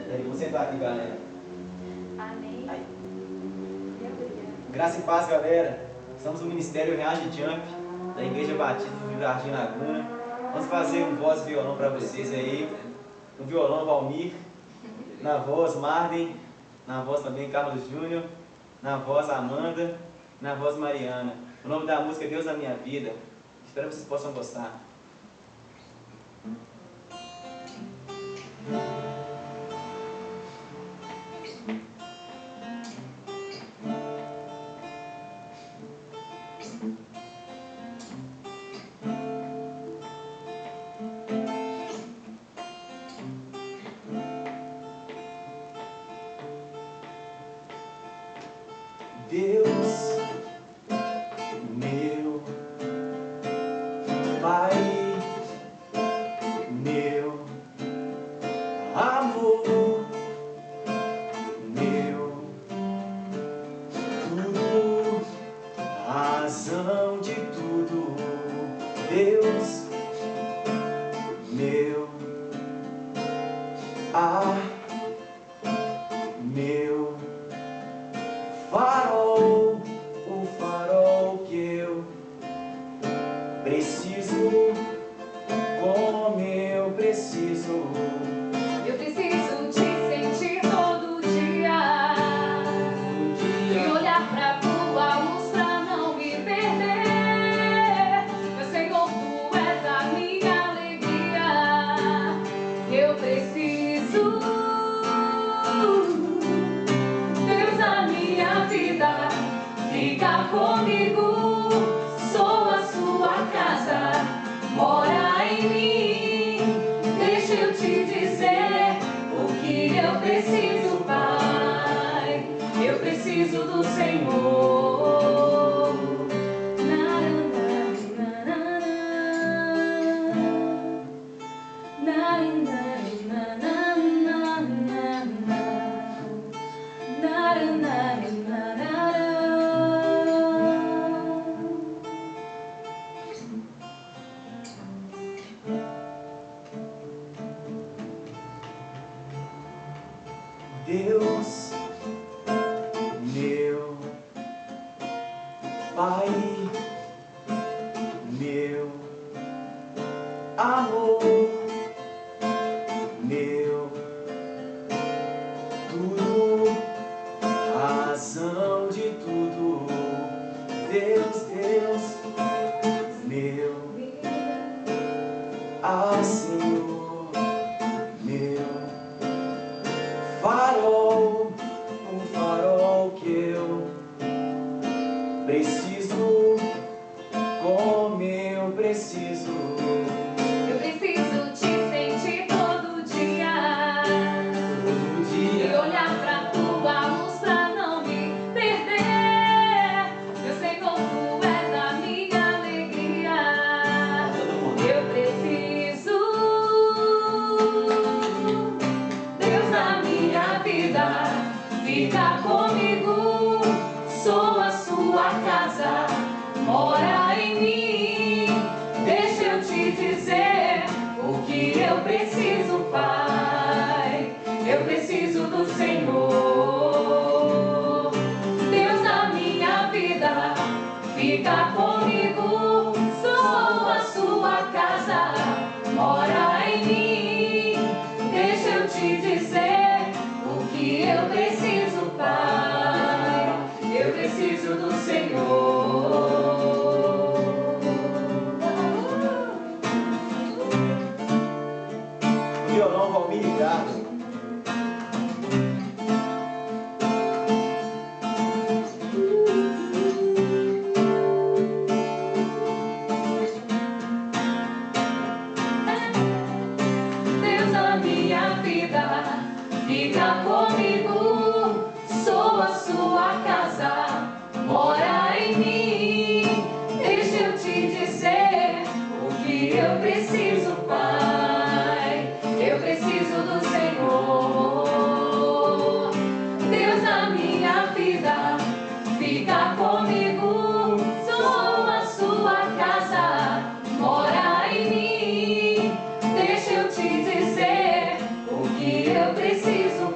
Vamos sentar aqui, galera. Amém. Aí. Aleluia. Graça e paz, galera. Estamos no Ministério Reage Jump da Igreja Batista do Rio Jardim Laguna. Vamos fazer um voz e violão para vocês aí. No violão, Valmir. Na voz, Marden. Na voz também, Carlos Júnior. Na voz, Amanda. Na voz, Mariana. O nome da música é Deus na Minha Vida. Espero que vocês possam gostar. Deus, meu Pai, meu amor, meu tudo, razão de tudo. Deus, meu meu farol, o farol que eu preciso, como eu preciso. Eu preciso te sentir todo dia e olhar pra tua luz pra não me perder. Meu Senhor, tu és a minha alegria. Eu preciso, Deus na minha vida, fica comigo. Sou a sua casa, mora em mim. Deixa eu te dizer o que eu preciso, Pai. Eu preciso do Senhor. Deus, meu Pai, meu amor, meu tudo, razão de tudo. Deus, Deus, meu Senhor, meu farol, um farol que eu preciso, como eu preciso. Eu preciso te sentir todo dia e olhar pra tua luz pra não me perder. Meu Senhor, tu és a minha alegria. Eu preciso, Deus na minha vida, fica comigo. Sou a sua casa, mora em mim. Deixa eu te dizer o que eu preciso, Pai. Eu preciso do Senhor. Deus na minha vida, fica comigo. Sou a sua casa, mora em mim. Deixa eu te dizer o que eu preciso, Pai. Eu preciso do Senhor. O violão, Valmir ligado. Deus na minha vida, fica comigo. Sou a sua casa, mora em mim. Deixa eu te dizer o que eu preciso, Pai. Eu preciso do Senhor. Deus na minha vida, fica comigo. Sou a sua casa, mora em mim. Deixa eu te dizer o que eu preciso,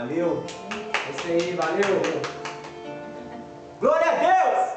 Valeu! É isso aí, valeu! Glória a Deus!